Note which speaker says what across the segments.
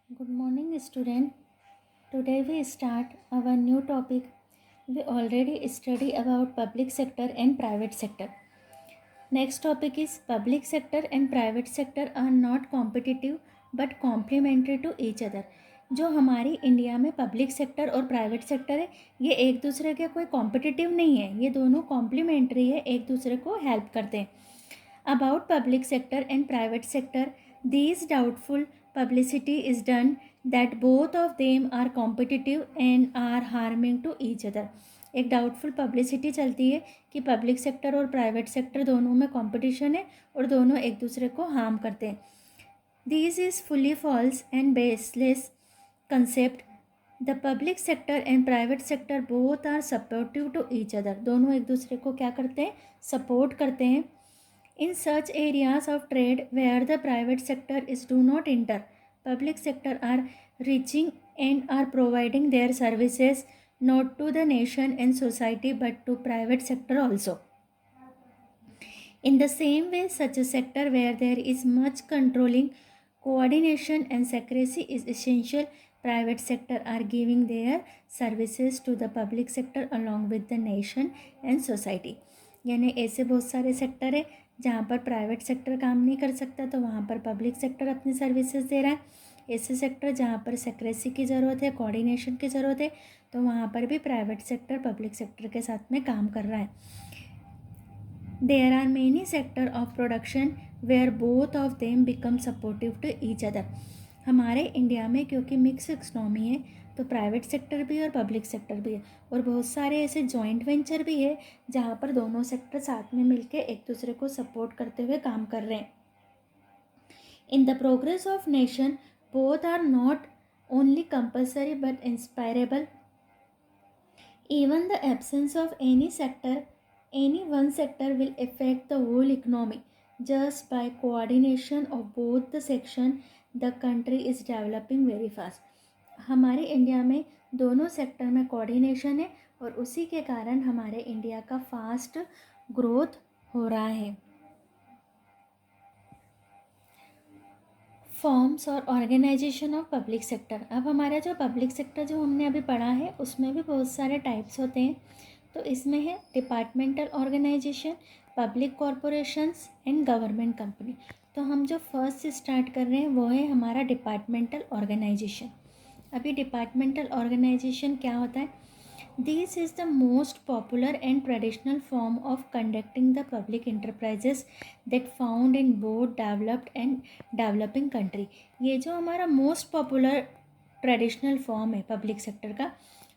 Speaker 1: Good morning, student. Today we start our new topic. We already study about public sector and private sector. Next topic is public sector and private sector are not competitive but complementary to each other. जो हमारी India में public sector और private sector है, ये एक दूसरे के कोई कॉम्पिटिटिव नहीं है, ये दोनों कॉम्प्लीमेंट्री है, एक दूसरे को हेल्प करते हैं. About public sector and private sector, these doubtful publicity is done that both of them are competitive and are harming to each other. एक डाउटफुल पब्लिसिटी चलती है कि पब्लिक सेक्टर और प्राइवेट सेक्टर दोनों में कंपटीशन है और दोनों एक दूसरे को हार्म करते हैं. This is fully false and baseless concept. The public sector and private sector both are supportive to each other. दोनों एक दूसरे को क्या करते हैं? सपोर्ट करते हैं. In such areas of trade where the private sector is do not enter, public sector are reaching and are providing their services not to the nation and society but to private sector also. In the same way, such a sector where there is much controlling, coordination and secrecy is essential. Private sector are giving their services to the public sector along with the nation and society. यानी ऐसे बहुत सारे sector है जहाँ पर private sector काम नहीं कर सकता तो वहाँ पर पब्लिक सेक्टर अपनी सर्विसेज दे रहा है. ऐसे सेक्टर जहाँ पर सेक्रेसी की ज़रूरत है, कोऑर्डिनेशन की ज़रूरत है, तो वहाँ पर भी प्राइवेट सेक्टर पब्लिक सेक्टर के साथ में काम कर रहा है. There are many sectors of production where both of them become supportive to each other. हमारे इंडिया में क्योंकि मिक्स इकोनॉमी है तो प्राइवेट सेक्टर भी और पब्लिक सेक्टर भी है और बहुत सारे ऐसे जॉइंट वेंचर भी है जहाँ पर दोनों सेक्टर साथ में मिलकर एक दूसरे को सपोर्ट करते हुए काम कर रहे हैं. In the progress of nation both are not only compulsory but inspirable. Even the absence of any sector, any one sector will affect the whole economy. Just by coordination of both the section, the country is developing very fast. हमारे India में दोनों sector में coordination है और उसी के कारण हमारे इंडिया का फास्ट ग्रोथ हो रहा है. फॉर्म्स और ऑर्गेनाइजेशन ऑफ पब्लिक सेक्टर. अब हमारा जो पब्लिक सेक्टर जो हमने अभी पढ़ा है उसमें भी बहुत सारे टाइप्स होते हैं. तो इसमें है departmental organisation, public corporations and government company. तो हम जो फर्स्ट स्टार्ट कर रहे हैं वो है हमारा डिपार्टमेंटल ऑर्गेनाइजेशन. अभी डिपार्टमेंटल ऑर्गेनाइजेशन क्या होता है? This is the most popular and traditional form of conducting the public enterprises that found in both developed and developing country. ये जो हमारा मोस्ट पॉपुलर ट्रेडिशनल फॉर्म है पब्लिक सेक्टर का,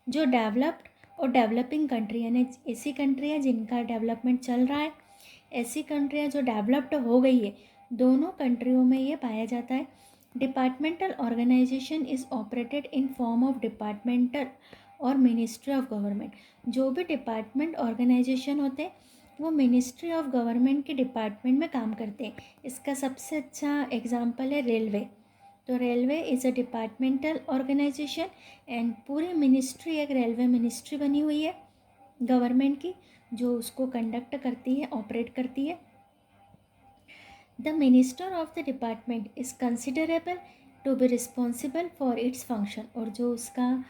Speaker 1: जो डेवलप्ड और डेवलपिंग कंट्री यानी ऐसी कंट्री है जिनका डेवलपमेंट चल रहा है, ऐसी कंट्रियाँ जो डेवलप्ड हो गई है, दोनों कंट्रियों में ये पाया जाता है. Departmental organisation is operated in form of departmental और मिनिस्ट्री ऑफ गवर्नमेंट. जो भी डिपार्टमेंट ऑर्गेनाइजेशन होते हैं वो मिनिस्ट्री ऑफ गवर्नमेंट के डिपार्टमेंट में काम करते हैं. इसका सबसे अच्छा एग्जाम्पल है रेलवे. तो railway is a departmental organisation and पूरी मिनिस्ट्री एक रेलवे मिनिस्ट्री बनी हुई है गवर्नमेंट की जो उसको कंडक्ट करती है, ऑपरेट करती है. The minister of the department is considerable to be responsible for its function. और जो उसका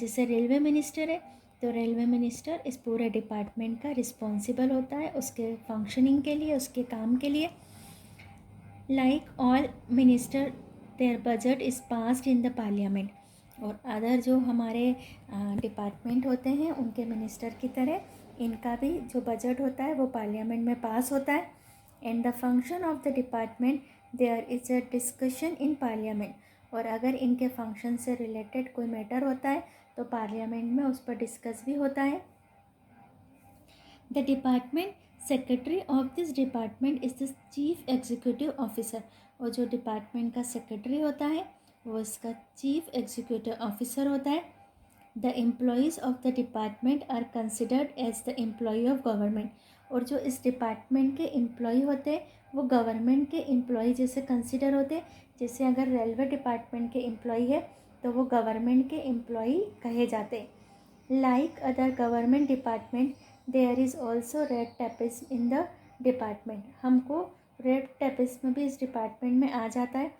Speaker 1: जैसे रेलवे मिनिस्टर है तो रेलवे मिनिस्टर इस पूरे डिपार्टमेंट का रिस्पॉन्सिबल होता है उसके फंक्शनिंग के लिए, उसके काम के लिए. Like all minister their budget is passed in the parliament. और अदर जो हमारे डिपार्टमेंट होते हैं उनके मिनिस्टर की तरह इनका भी जो बजट होता है वो पार्लियामेंट में पास होता है. And the function of the department there is a discussion in parliament. और अगर इनके फंक्शन से रिलेटेड कोई मैटर होता है तो पार्लियामेंट में उस पर डिस्कस भी होता है. The department secretary of this department is the chief executive officer. और जो डिपार्टमेंट का सेक्रेटरी होता है वो इसका चीफ एग्जीक्यूटिव ऑफिसर होता है. The employees of the department are considered as the employee of government. और जो इस डिपार्टमेंट के एम्प्लॉय होते हैं वो गवर्नमेंट के एम्प्लॉय जैसे कंसिडर होते हैं. जैसे अगर रेलवे डिपार्टमेंट के एम्प्लॉय है तो वो गवर्नमेंट के एम्प्लॉय कहे जाते हैं. Like other government department there is also red tapism in the department. हमको रेड टेपिज्म भी इस डिपार्टमेंट में आ जाता है.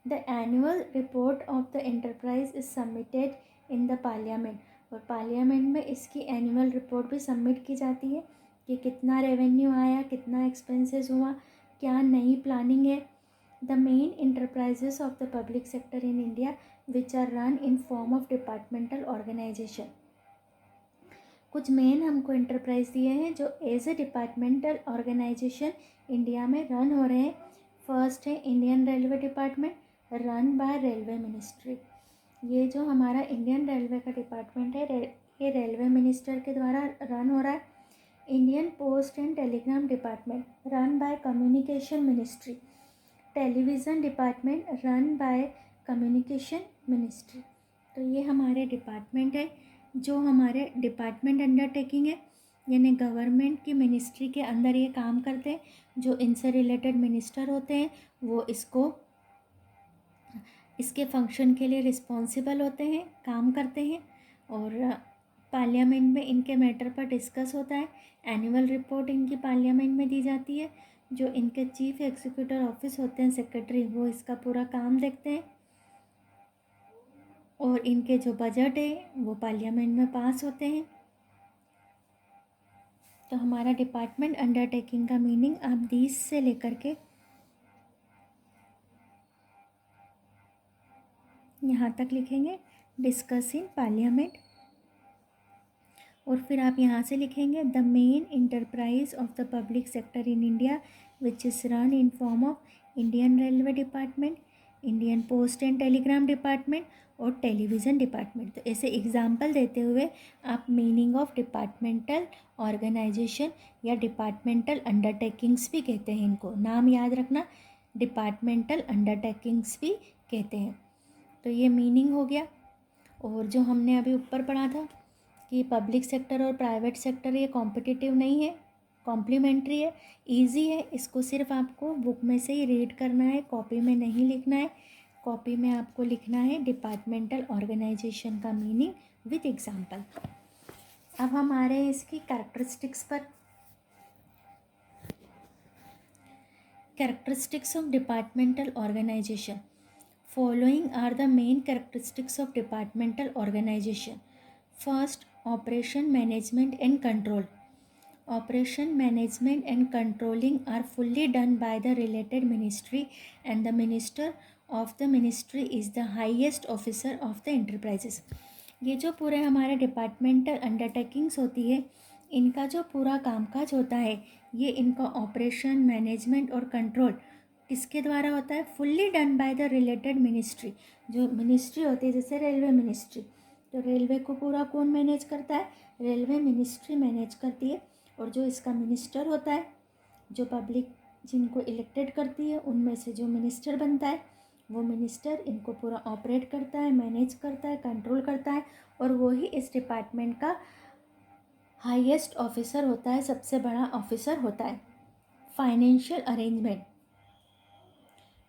Speaker 1: The annual report of the enterprise is submitted in the parliament, और पार्लियामेंट में इसकी एनुअल रिपोर्ट भी सबमिट की जाती है कि कितना रेवेन्यू आया, कितना एक्सपेंसेस हुआ, क्या नई प्लानिंग है. The main enterprises of the public sector in India which are run in form of departmental organisation. कुछ मेन हमको इंटरप्राइज दिए हैं जो as a departmental organisation India में रन हो रहे हैं. फर्स्ट है Indian railway department, run by railway ministry. ये जो हमारा इंडियन रेलवे का डिपार्टमेंट है ये रेलवे मिनिस्टर के द्वारा रन हो रहा है. Indian post and Telegram department run by communication ministry. Television department run by communication ministry. तो ये हमारे डिपार्टमेंट है जो हमारे डिपार्टमेंट अंडरटेकिंग है, यानी गवर्नमेंट की मिनिस्ट्री के अंदर ये काम करते हैं. जो इनसे रिलेटेड मिनिस्टर होते हैं वो इसके फंक्शन के लिए रिस्पॉन्सिबल होते हैं, काम करते हैं, और पार्लियामेंट में इनके मैटर पर डिस्कस होता है. एनुअल रिपोर्ट इनकी पार्लियामेंट में दी जाती है. जो इनके चीफ एग्जीक्यूटिव ऑफिस होते हैं, सेक्रेटरी, वो इसका पूरा काम देखते हैं, और इनके जो बजट है वो पार्लियामेंट में पास होते हैं. तो हमारा डिपार्टमेंट अंडरटेकिंग का मीनिंग आप 20 से लेकर के यहाँ तक लिखेंगे, डिस्कस इन पार्लियामेंट, और फिर आप यहाँ से लिखेंगे the main enterprise of the public sector in India which is run in form of Indian railway department, Indian post and Telegram department और टेलीविज़न डिपार्टमेंट. तो ऐसे एग्जाम्पल देते हुए आप मीनिंग ऑफ डिपार्टमेंटल ऑर्गेनाइजेशन या डिपार्टमेंटल अंडरटेकिंग्स भी कहते हैं, इनको नाम याद रखना, डिपार्टमेंटल अंडरटेकिंग्स भी कहते हैं. तो ये मीनिंग हो गया. और जो हमने अभी ऊपर पढ़ा था कि पब्लिक सेक्टर और प्राइवेट सेक्टर ये कॉम्पिटिटिव नहीं है, कॉम्प्लीमेंट्री है, इजी है. इसको सिर्फ आपको बुक में से ही रीड करना है, कॉपी में नहीं लिखना है. कॉपी में आपको लिखना है डिपार्टमेंटल ऑर्गेनाइजेशन का मीनिंग विद एग्जाम्पल. अब हम आ रहे हैं इसकी कैरेक्टरिस्टिक्स पर. Characteristics of departmental organisation. Following are the main characteristics of departmental organization. First, operation management and control. Operation management and controlling are fully done by the related ministry, and the minister of the ministry is the highest officer of the enterprises. ये जो पूरे हमारे departmental undertakings होती है, इनका जो पूरा कामकाज होता है ये इनका ऑपरेशन, मैनेजमेंट और कंट्रोल किसके द्वारा होता है? Fully done by the related ministry. जो मिनिस्ट्री होती है जैसे रेलवे मिनिस्ट्री, तो रेलवे को पूरा कौन मैनेज करता है? रेलवे मिनिस्ट्री मैनेज करती है. और जो इसका मिनिस्टर होता है, जो पब्लिक जिनको इलेक्टेड करती है उनमें से जो मिनिस्टर बनता है, वो मिनिस्टर इनको पूरा ऑपरेट करता है, मैनेज करता है, कंट्रोल करता है, और वो ही इस डिपार्टमेंट का हाईएस्ट ऑफिसर होता है, सबसे बड़ा ऑफिसर होता है. Financial arrangement.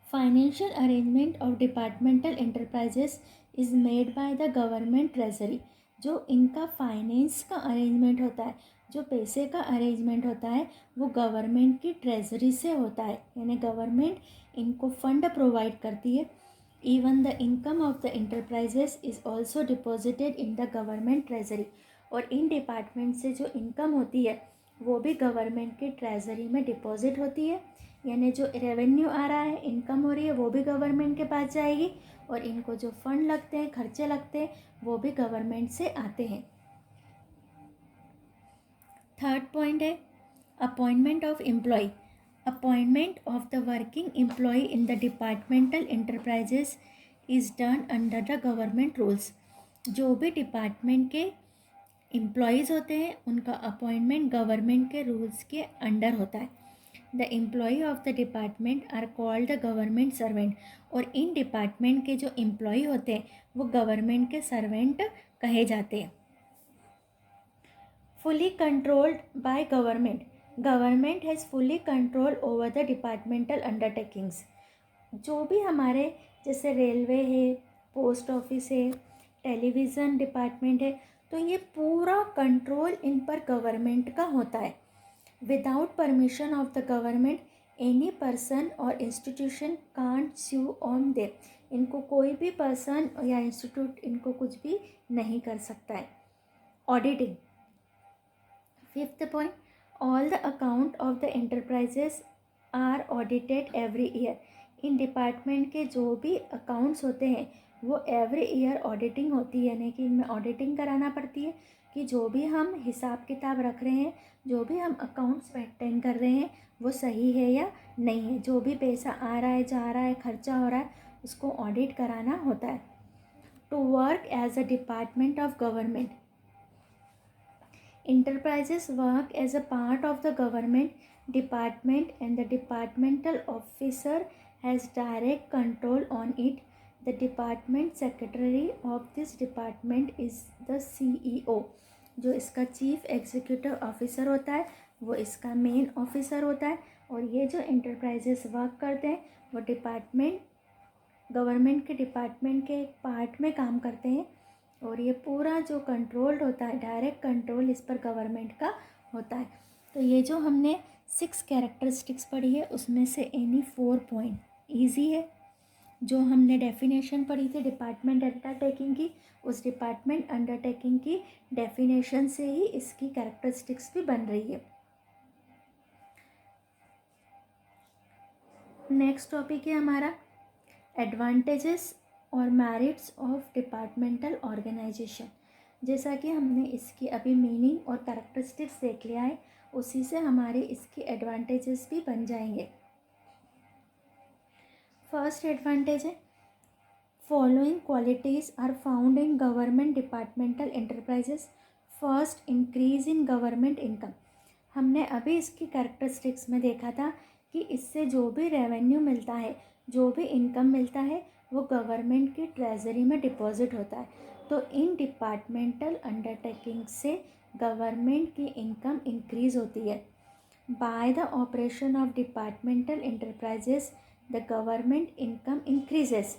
Speaker 1: Financial arrangement of departmental enterprises is made by the government treasury. जो इनका फाइनेंस का अरेंजमेंट होता है, जो पैसे का अरेंजमेंट होता है, वो गवर्नमेंट की ट्रेजरी से होता है, यानी गवर्नमेंट इनको फंड प्रोवाइड करती है. Even the income of the enterprises is also deposited in the government treasury. और इन डिपार्टमेंट से जो इनकम होती है वो भी गवर्नमेंट की ट्रेजरी में डिपॉजिट होती है, यानी जो रेवेन्यू आ रहा है, इनकम हो रही है, वो भी गवर्नमेंट के पास जाएगी, और इनको जो फंड लगते हैं, खर्चे लगते हैं, वो भी गवर्नमेंट से आते हैं. थर्ड पॉइंट है appointment of employee. Appointment of the working employee in the departmental enterprises is done under the government rules. जो भी डिपार्टमेंट के एम्प्लॉयज़ होते हैं उनका अपॉइंटमेंट गवर्नमेंट के रूल्स के अंडर होता है. The employee of the department are called the government servant. और इन डिपार्टमेंट के जो एम्प्लॉई होते हैं वो गवर्नमेंट के सर्वेंट कहे जाते हैं. Fully controlled by government. Government has fully control over the departmental undertakings. जो भी हमारे जैसे रेलवे है, पोस्ट ऑफिस है, टेलीविज़न डिपार्टमेंट है, तो ये पूरा कंट्रोल इन पर गवर्नमेंट का होता है. Without permission of the government, any person or institution can't sue on them. इनको कोई भी पर्सन या इंस्टीट्यूट इनको कुछ भी नहीं कर सकता है। Auditing, fifth point, all the account of the enterprises are audited every year. इन डिपार्टमेंट के जो भी अकाउंट्स होते हैं वो एवरी ईयर ऑडिटिंग होती है, यानी कि इनमें ऑडिटिंग कराना पड़ती है कि जो भी हम हिसाब किताब रख रहे हैं, जो भी हम अकाउंट्स मेंटेन कर रहे हैं वो सही है या नहीं है। जो भी पैसा आ रहा है, जा रहा है, खर्चा हो रहा है, उसको ऑडिट कराना होता है। To work as a department of government, enterprises work as a part of the government department and the departmental officer has direct control on it. The department secretary of this department is the CEO. जो इसका chief executive officer होता है वो इसका main officer होता है। और ये जो एंटरप्राइजेस वर्क करते हैं वो गवर्नमेंट के डिपार्टमेंट के एक पार्ट में काम करते हैं। और ये पूरा जो कंट्रोल्ड होता है, डायरेक्ट कंट्रोल इस पर गवर्नमेंट का होता है। तो ये जो हमने 6 कैरेक्टरिस्टिक्स पढ़ी है उसमें से एनी 4 पॉइंट ईजी है। जो हमने डेफिनेशन पढ़ी थी डिपार्टमेंट अंडरटेकिंग की, उस डिपार्टमेंट अंडरटेकिंग की डेफिनेशन से ही इसकी कैरेक्टरिस्टिक्स भी बन रही है। नेक्स्ट टॉपिक है हमारा एडवांटेजेस और मेरिट्स ऑफ डिपार्टमेंटल ऑर्गेनाइजेशन। जैसा कि हमने इसकी अभी मीनिंग और कैरेक्टरिस्टिक्स देख लिया है, उसी से हमारे इसके एडवांटेजेस भी बन जाएंगे। फर्स्ट एडवांटेज है, following qualities are found in government departmental enterprises. First, increase in government income. हमने अभी इसकी कैरेक्टरिस्टिक्स में देखा था कि इससे जो भी रेवेन्यू मिलता है, जो भी इनकम मिलता है वो गवर्नमेंट की ट्रेजरी में डिपॉजिट होता है। तो इन डिपार्टमेंटल अंडरटेकिंग से गवर्नमेंट की इनकम इंक्रीज़ होती है। By the operation of departmental enterprises the government income increases.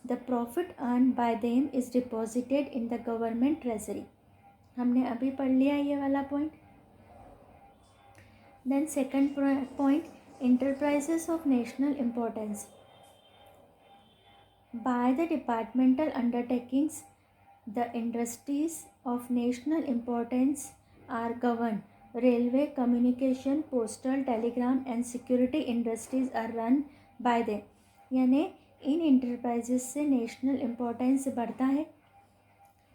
Speaker 1: The profit earn by them is deposited in the government treasury. हमने अभी पढ़ लिया ये वाला point. Then second point, enterprises of national importance. By the departmental undertakings, the industries of national importance are governed. Railway, communication, postal, telegram and security industries are run by them. यानी इन enterprises से national importance बढ़ता है।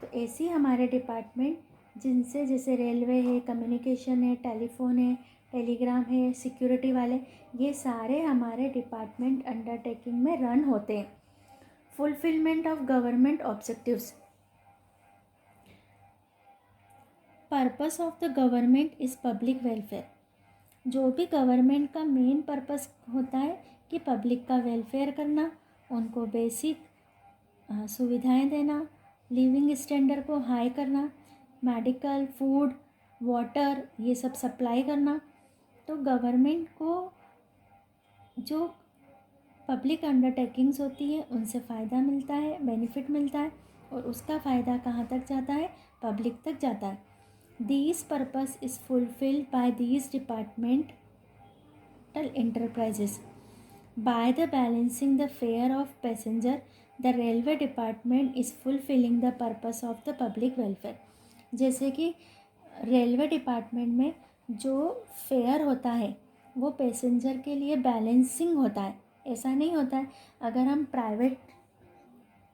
Speaker 1: तो ऐसी हमारे department जिनसे, जैसे railway है, कम्युनिकेशन है, टेलीफोन है, टेलीग्राम है, सिक्योरिटी वाले, ये सारे हमारे डिपार्टमेंट अंडरटेकिंग में रन होते हैं। Fulfilment of government objectives. Purpose of the government is public welfare. जो भी गवर्नमेंट का मेन पर्पस होता है कि पब्लिक का वेलफेयर करना, उनको बेसिक सुविधाएं देना, लिविंग स्टैंडर्ड को हाई करना, मेडिकल, फूड, वाटर ये सब सप्लाई करना। तो गवर्नमेंट को जो पब्लिक अंडरटेकिंग्स होती है उनसे फ़ायदा मिलता है, बेनिफिट मिलता है, और उसका फ़ायदा कहाँ तक जाता है, पब्लिक तक जाता है। These purpose is fulfilled by these departmental enterprises. By the balancing the fair of passenger, the railway department is fulfilling the purpose of the public welfare. जैसे कि रेलवे डिपार्टमेंट में जो फेयर होता है वो पैसेंजर के लिए बैलेंसिंग होता है। ऐसा नहीं होता है अगर हम प्राइवेट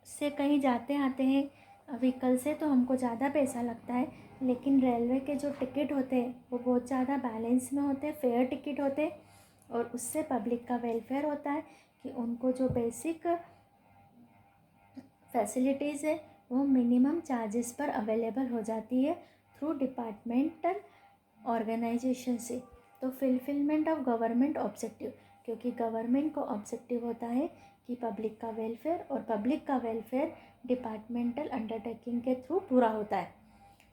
Speaker 1: से कहीं जाते आते हैं व्हीकल से तो हमको ज़्यादा पैसा लगता है, लेकिन रेलवे के जो टिकट होते हैं वो बहुत ज़्यादा बैलेंस में होते हैं, फेयर टिकट होते हैं, और उससे पब्लिक का वेलफेयर होता है कि उनको जो बेसिक फैसिलिटीज़ है वो मिनिमम चार्जेस पर अवेलेबल हो जाती है थ्रू डिपार्टमेंटल ऑर्गेनाइजेशन से। तो फुलफिलमेंट ऑफ गवर्नमेंट ऑब्जेक्टिव, क्योंकि गवर्नमेंट को ऑब्जेक्टिव होता है कि पब्लिक का वेलफेयर, और पब्लिक का वेलफेयर डिपार्टमेंटल अंडरटेकिंग के थ्रू पूरा होता है।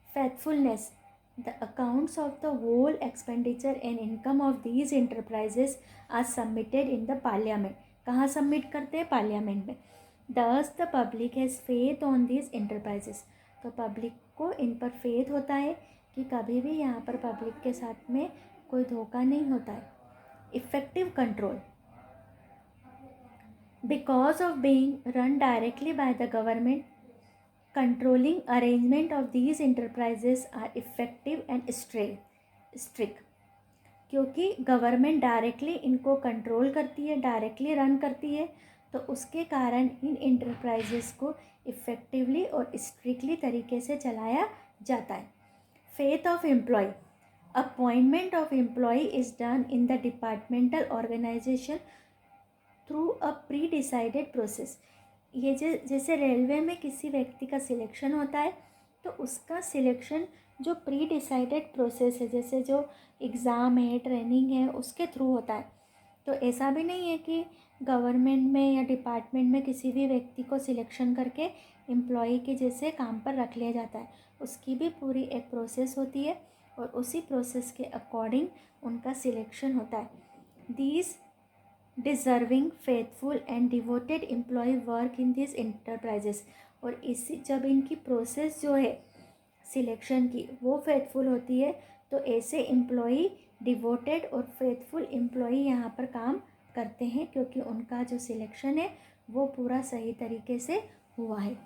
Speaker 1: Faithfulness, the accounts of the whole expenditure and income of these enterprises are submitted in the parliament. कहाँ सबमिट करते हैं, पार्लियामेंट में। Thus the public has faith on these enterprises. तो public को इन पर फेथ होता है कि कभी भी यहाँ पर पब्लिक के साथ में कोई धोखा नहीं होता है। Effective control, Because of being run directly by the government, controlling arrangement of these enterprises are effective and strict. क्योंकि गवर्नमेंट डायरेक्टली इनको कंट्रोल करती है, डायरेक्टली रन करती है, तो उसके कारण इन इंटरप्राइजेस को इफ़ेक्टिवली और स्ट्रिक्टली तरीके से चलाया जाता है. Faith of employee. Appointment of employee is done in the departmental organisation through a pre decided process. ये जैसे रेलवे में किसी व्यक्ति का सिलेक्शन होता है, तो उसका सिलेक्शन जो प्री डिसाइडेड प्रोसेस है, जैसे जो एग्ज़ाम है, ट्रेनिंग है, उसके थ्रू होता है. तो ऐसा भी नहीं है कि गवर्नमेंट में या डिपार्टमेंट में किसी भी व्यक्ति को सिलेक्शन करके एम्प्लॉय के जैसे काम पर रख लिया जाता है. उसकी भी पूरी एक प्रोसेस होती है और उसी प्रोसेस के अकॉर्डिंग उनका सिलेक्शन होता है. These deserving, faithful and devoted employee work in this enterprises. और इसी जब इनकी प्रोसेस जो है सिलेक्शन की वो फेथफुल होती है, तो ऐसे एम्प्लॉई डिवोटेड और फेथफुल एम्प्लॉई यहाँ पर काम करते हैं, क्योंकि उनका जो सिलेक्शन है वो पूरा सही तरीके से हुआ है.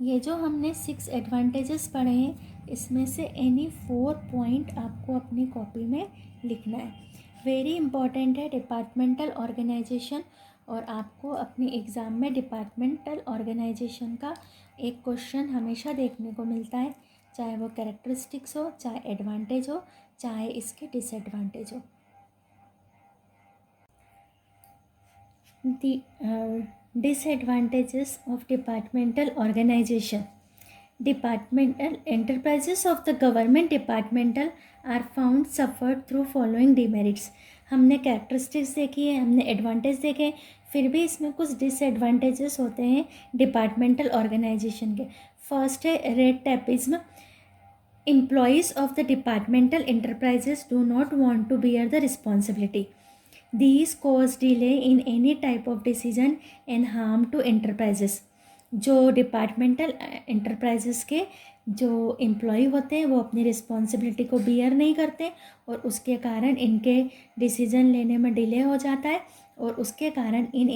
Speaker 1: ये जो हमने 6 एडवांटेजेस पढ़े हैं, इसमें से एनी 4 पॉइंट आपको अपनी कॉपी में लिखना है. वेरी इंपॉर्टेंट है डिपार्टमेंटल ऑर्गेनाइजेशन. और आपको अपने एग्ज़ाम में डिपार्टमेंटल ऑर्गेनाइजेशन का एक क्वेश्चन हमेशा देखने को मिलता है, चाहे वो कैरेक्टरिस्टिक्स हो, चाहे एडवांटेज हो, चाहे इसके डिसएडवांटेज हो. The disadvantages of departmental organization. Departmental enterprises of the government departmental are found suffered through following demerits. हमने कैरेक्टरिस्टिक्स देखी है, हमने एडवांटेज देखे हैं, फिर भी इसमें कुछ डिसएडवांटेजेस होते हैं डिपार्टमेंटल ऑर्गेनाइजेशन के. फर्स्ट है red tapism. Employees of the departmental enterprises do not want to bear the responsibility. These cause delay in any type of decision and harm to enterprises. जो डिपार्टमेंटल एंटरप्राइजेस के जो employ होते हैं वो अपनी responsibility को beer नहीं करते, और उसके कारण इनके डिसीजन लेने में डिले हो जाता है, और उसके कारण इन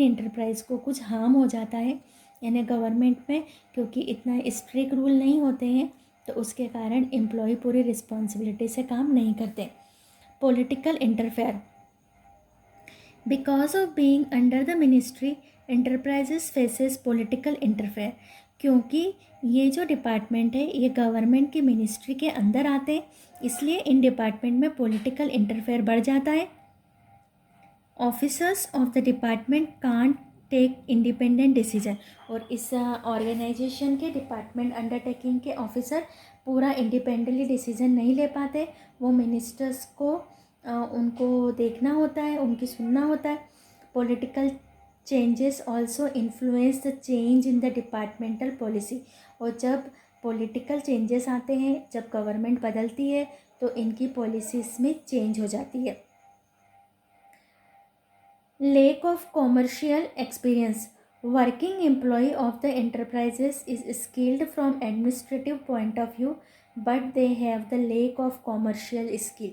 Speaker 1: एंटरप्राइज को कुछ हार्म हो जाता है. यानी गवर्नमेंट में क्योंकि इतना स्ट्रिक्ट रूल नहीं होते हैं, तो उसके कारण एम्प्लॉय पूरी रिस्पॉन्सिबिलिटी से काम नहीं करते. Political interfere. Because of being under the ministry, enterprises faces political interfere. क्योंकि ये जो डिपार्टमेंट है ये गवर्नमेंट की मिनिस्ट्री के अंदर आते हैं, इसलिए इन डिपार्टमेंट में पॉलिटिकल इंटरफेयर बढ़ जाता है. Officers of the department can't take independent decision. और इस ऑर्गेनाइजेशन के डिपार्टमेंट अंडरटेकिंग के ऑफिसर पूरा इंडिपेंडेंटली डिसीजन नहीं ले पाते. वो मिनिस्टर्स को उनको देखना होता है, उनकी सुनना होता है. Political changes also influence the change in the departmental policy. और जब पॉलिटिकल चेंजेस आते हैं, जब गवर्नमेंट बदलती है, तो इनकी पॉलिसीज़ में चेंज हो जाती है. Lack of commercial experience. Working employee of the enterprises is skilled from administrative point of view, but they have the lack of commercial skill.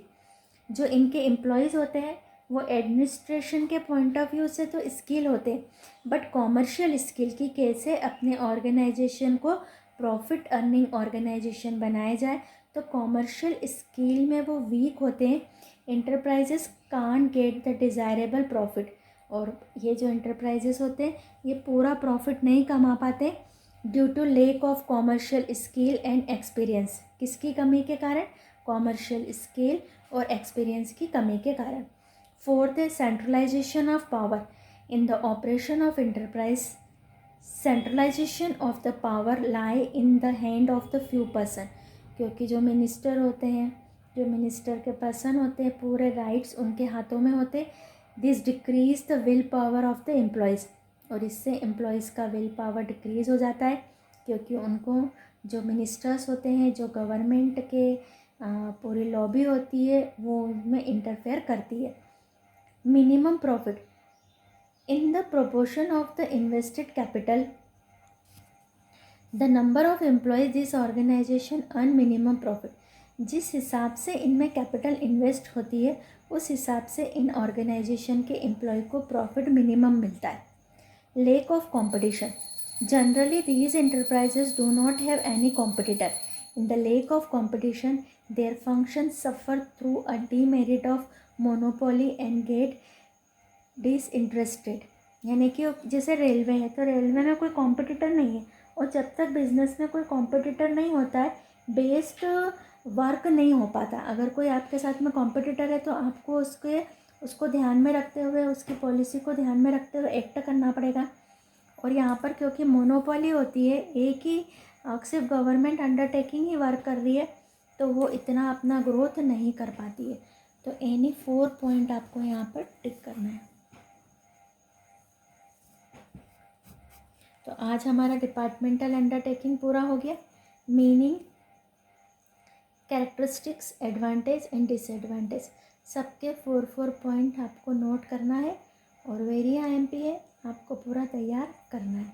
Speaker 1: जो इनके एम्प्लॉयज़ होते हैं वो एडमिनिस्ट्रेशन के पॉइंट ऑफ व्यू से तो स्किल होते हैं, बट कॉमर्शियल स्किल की कैसे अपने ऑर्गेनाइजेशन को प्रॉफिट अर्निंग ऑर्गेनाइजेशन बनाया जाए, तो कॉमर्शियल स्किल में वो वीक होते हैं. Enterprises can't get the desirable profit. और ये जो इंटरप्राइजेस होते हैं ये पूरा प्रॉफिट नहीं कमा पाते due to lack of commercial skill and experience. किसकी कमी के कारण? कॉमर्शियल स्किल और एक्सपीरियंस की कमी के कारण. फोर्थ है centralisation of power in the operation of enterprise. Centralisation of the power lie in the hand of the few person. क्योंकि जो मिनिस्टर होते हैं, जो मिनिस्टर के पर्सन होते हैं, पूरे राइट्स उनके हाथों में होते. This decrease the will power of the employees. और इससे एम्प्लॉयज़ का विल पावर डिक्रीज़ हो जाता है, क्योंकि उनको जो मिनिस्टर्स होते हैं, जो गवर्नमेंट के पूरी लॉबी होती है, वो उनमें इंटरफेयर करती है. Minimum profit in the proportion of the invested capital. The number of employees this organisation earn minimum profit. जिस हिसाब से इनमें कैपिटल इन्वेस्ट होती है उस हिसाब से इन ऑर्गेनाइजेशन के एम्प्लॉय को प्रॉफिट मिनिमम मिलता है. Lack of competition. Generally, these enterprises do not have any competitor. In the lack of competition, their functions suffer through a demerit of monopoly and get disinterested. यानी कि जैसे railway है तो railway में कोई competitor नहीं है, और जब तक बिजनेस में कोई कॉम्पिटिटर नहीं होता है बेस्ट वर्क नहीं हो पाता. अगर कोई आपके साथ में कॉम्पिटिटर है तो आपको उसको ध्यान में रखते हुए, उसकी पॉलिसी को ध्यान में रखते हुए एक्ट करना पड़ेगा. और यहाँ पर क्योंकि मोनोपोली होती है, एक ही सिर्फ गवर्नमेंट अंडरटेकिंग ही वर्क कर रही है, तो वो इतना अपना ग्रोथ नहीं कर पाती है. तो एनी 4 पॉइंट आपको यहाँ पर टिक करना है. तो आज हमारा डिपार्टमेंटल अंडरटेकिंग पूरा हो गया. Meaning, characteristics, advantage and disadvantage, सबके 4 पॉइंट आपको नोट करना है. और वेरी IMP है, आपको पूरा तैयार करना है.